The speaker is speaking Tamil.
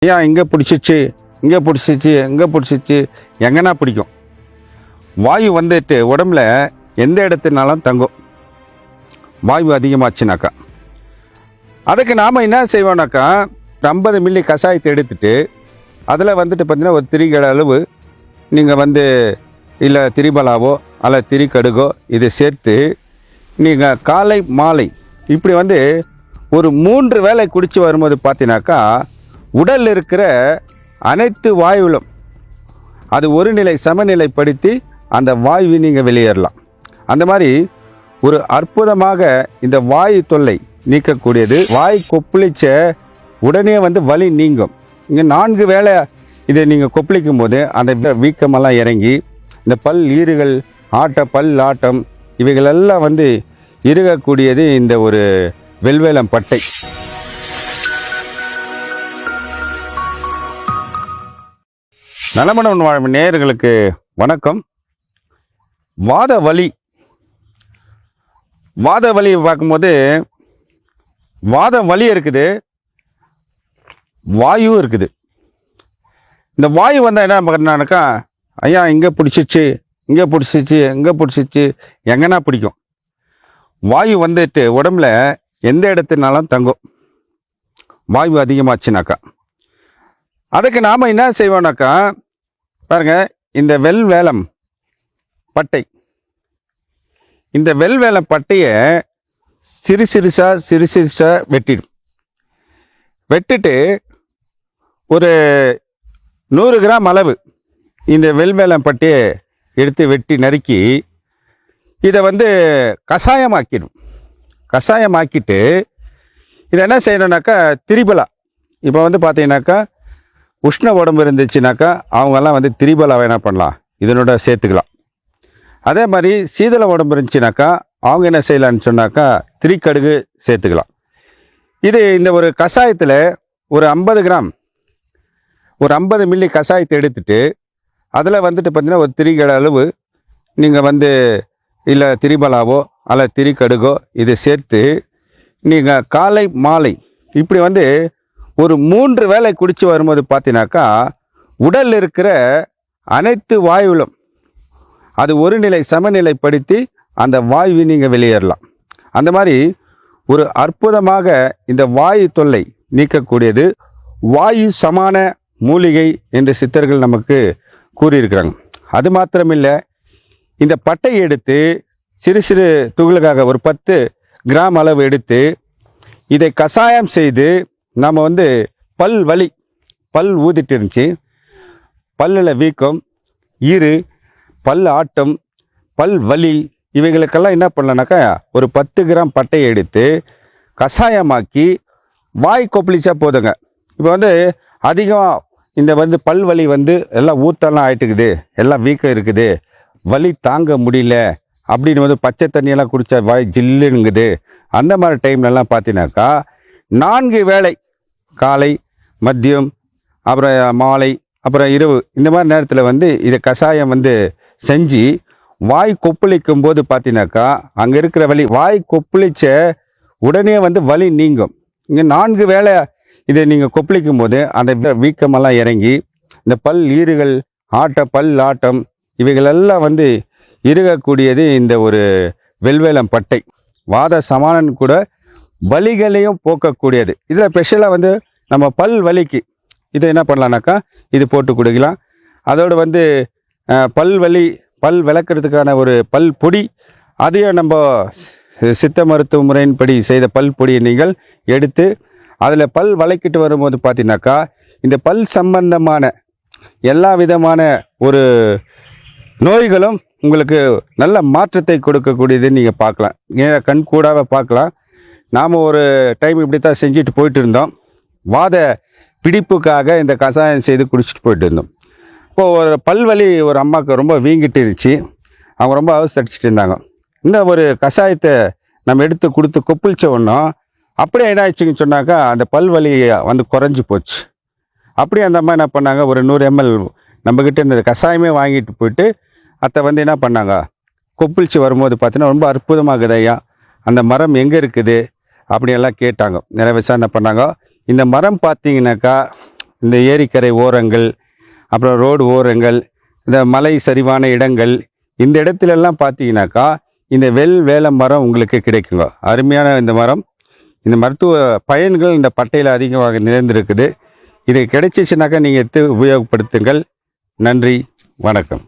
ஏன் இங்கே பிடிச்சிச்சு எங்கே பிடிச்சிச்சு எங்கன்னா பிடிக்கும். வாயு வந்துட்டு உடம்புல எந்த இடத்துனாலும் தங்கும். வாயு அதிகமாச்சுனாக்கா அதுக்கு நாம் என்ன செய்வோம்னாக்கா 50 மில்லி கஷாயத்தை எடுத்துட்டு அதில் வந்துட்டு பார்த்திங்கன்னா ஒரு திரிகட அளவு நீங்கள் இல்லை திரிபலாவோ அல்ல திரிகடுகோ இதை சேர்த்து நீங்கள் காலை மாலை இப்படி ஒரு 3 வேளை குடித்து வரும்போது பார்த்தீங்கன்னாக்கா உடலில் இருக்கிற அனைத்து வாயுவிலும் அது ஒரு நிலை சமநிலைப்படுத்தி அந்த வாயுவை நீங்கள் வெளியேறலாம். அந்த மாதிரி ஒரு அற்புதமாக இந்த வாயு தொல்லை நீக்கக்கூடியது. வாய் கொப்பளிச்ச உடனே வலி நீங்கும். இங்கே 4 வேளை இதை நீங்கள் கொப்பளிக்கும் போது அந்த வீக்கமெல்லாம் இறங்கி இந்த பல் ஈறுகள் பல் ஆட்டம் இவைகளெல்லாம் இறுகக்கூடியது இந்த ஒரு வெல்வேலம் பட்டை. நலமனம் வாழும் நேயர்களுக்கு வணக்கம். வாத வலி பார்க்கும்போது வாத வலி இருக்குது, வாயுவும் இருக்குது. இந்த வாயு வந்தால் என்ன பண்ணானாக்கா, ஐயா இங்கே பிடிச்சிச்சு எங்கே பிடிச்சிச்சு எங்கன்னா பிடிக்கும். வாயு வந்துட்டு உடம்புல எந்த இடத்துனாலும் தங்கும். வாயு அதிகமாச்சுனாக்கா அதுக்கு நாம் என்ன செய்வோம்னாக்கா, பாருங்க, இந்த வெல்வேலம் பட்டை, இந்த வெல்வேலம் பட்டையை சிறு சிறுசா வெட்டிட்டு ஒரு 100 கிராம் அளவு இந்த வெல்வேலம் பட்டையை எடுத்து வெட்டி நறுக்கி இதை கஷாயமாக்கிட்டு இதை என்ன செய்யணும்னாக்கா திரிபலா. இப்போ பார்த்தீங்கன்னாக்கா உஷ்ண உடம்பு இருந்துச்சுனாக்கா அவங்கெல்லாம் திரிபலாவை என்ன பண்ணலாம், இதனோட சேர்த்துக்கலாம். அதே மாதிரி சீதள உடம்பு இருந்துச்சுனாக்கா அவங்க என்ன செய்யலான்னு சொன்னாக்கா திரிகடுகு சேர்த்துக்கலாம். இது இந்த ஒரு கஷாயத்தில் ஒரு 50 கிராம் ஒரு 50 மில்லி கஷாயத்தை எடுத்துட்டு அதில் பார்த்தீங்கன்னா ஒரு திரிகட அளவு நீங்கள் இல்லை திரிபலாவோ அல்ல திரிகடுகோ இதை சேர்த்து நீங்கள் காலை மாலை இப்படி ஒரு 3 வேளை குடித்து வரும்போது பார்த்தீங்கன்னாக்கா உடலில் இருக்கிற அனைத்து வாயுவிலும் அது ஒரு நிலை சமநிலைப்படுத்தி அந்த வாயுவை நீங்கள் வெளியேறலாம். அந்த மாதிரி ஒரு அற்புதமாக இந்த வாயு தொல்லை நீக்கக்கூடியது வாயு சமான மூலிகை என்று சித்தர்கள் நமக்கு கூறியிருக்கிறாங்க. அது மாத்திரமில்லை, இந்த பட்டையை எடுத்து சிறு துகளுக்காக ஒரு 10 கிராம் அளவு எடுத்து இதை கஷாயம் செய்து நாம் பல் ஊதிட்டு இருந்துச்சு, பல்லில் வீக்கம், பல் ஆட்டம், பல் வலி இவைகளுக்கெல்லாம் என்ன பண்ணலனாக்கா ஒரு 10 கிராம் பட்டையை எடுத்து கஷாயமாக்கி வாய் கொப்பளிச்சா போதுங்க. இப்போ அதிகம் இந்த பல் வலி எல்லாம் ஊத்தெல்லாம் ஆயிட்டுக்குது, எல்லாம் வீக்கம் இருக்குது, வலி தாங்க முடியல அப்படின்னு பச்சை தண்ணியெல்லாம் குடித்தா வாய் ஜில்லுங்குது. அந்த மாதிரி டைம்லலாம் பார்த்தீங்கன்னாக்கா 4 வேளை காலை மதியம் அப்புறம் மாலை அப்புறம் இரவு இந்த மாதிரி நேரத்தில் இதை கஷாயம் செஞ்சு வாய் கொப்பளிக்கும் போது பார்த்தீங்கன்னாக்கா அங்கே இருக்கிற வலி வாய் கொப்பளிச்ச உடனே வலி நீங்கும். இங்கே 4 வேளை இதை நீங்கள் கொப்பளிக்கும் போது அந்த வீக்கமெல்லாம் இறங்கி இந்த பல் ஈறுகள் பல் ஆட்டம் இவைகளெல்லாம் இறுகக்கூடியது இந்த ஒரு வெல்வேலம் பட்டை. வாத சமானன் கூட வலிகளையும் போக்கக்கூடியது. இதில் ஸ்பெஷலாக நம்ம பல் வலிக்கு இதை என்ன பண்ணலான்னாக்கா இது போட்டு குடிக்கலாம். அதோடு பல் விளக்குறதுக்கான ஒரு பல் பொடி, அதையும் நம்ம சித்த மருத்துவ முறையின்படி செய்த பல் பொடியை நீங்கள் எடுத்து அதில் பல் வளைக்கிட்டு வரும்போது பார்த்தீங்கன்னாக்கா இந்த பல் சம்பந்தமான எல்லா விதமான ஒரு நோய்களும் உங்களுக்கு நல்ல மாற்றத்தை கொடுக்கக்கூடியது நீங்கள் பார்க்கலாம். ஏன் கண் கூடாக பார்க்கலாம். நாம் ஒரு டைம் இப்படி தான் செஞ்சுட்டு போயிட்டு இருந்தோம். வாத பிடிப்புக்காக இந்த கஷாயம் செய்து குடிச்சிட்டு போயிட்டு இருந்தோம். இப்போது ஒரு பல்வலி ஒரு அம்மாவுக்கு ரொம்ப வீங்கிட்டு இருந்துச்சு, அவங்க ரொம்ப அவசரிச்சிட்டு இருந்தாங்க. இந்த ஒரு கஷாயத்தை நம்ம எடுத்து கொடுத்து கொப்பளிச்ச ஒன்றும் அப்படியே என்ன ஆயிடுச்சுன்னு சொன்னாக்கா அந்த பல்வலி குறைஞ்சி போச்சு. அப்படியே அந்த அம்மா என்ன பண்ணாங்க, ஒரு 100 ml நம்மக்கிட்ட இந்த கஷாயமே வாங்கிட்டு போயிட்டு அதை என்ன பண்ணாங்க, கொப்பளிச்சு வரும்போது பார்த்தீங்கன்னா ரொம்ப அற்புதமாகுது ஐயா, அந்த மரம் எங்கே இருக்குது அப்படியெல்லாம் கேட்டாங்க. நிறைய விசாரணை பண்ணாங்க. இந்த மரம் பார்த்தீங்கன்னாக்கா இந்த ஏரிக்கரை ஓரங்கள், அப்புறம் ரோடு ஓரங்கள், இந்த மலை சரிவான இடங்கள், இந்த இடத்துலலாம் பார்த்தீங்கன்னாக்கா இந்த வேல மரம் உங்களுக்கு கிடைக்குங்க. அருமையான இந்த மரம். இந்த மருத்துவ பயன்கள் இந்த பட்டையில் அதிகமாக நிறைந்திருக்குது. இது கிடைச்சிச்சுனாக்கா நீங்கள் எடுத்து உபயோகப்படுத்துங்கள். நன்றி, வணக்கம்.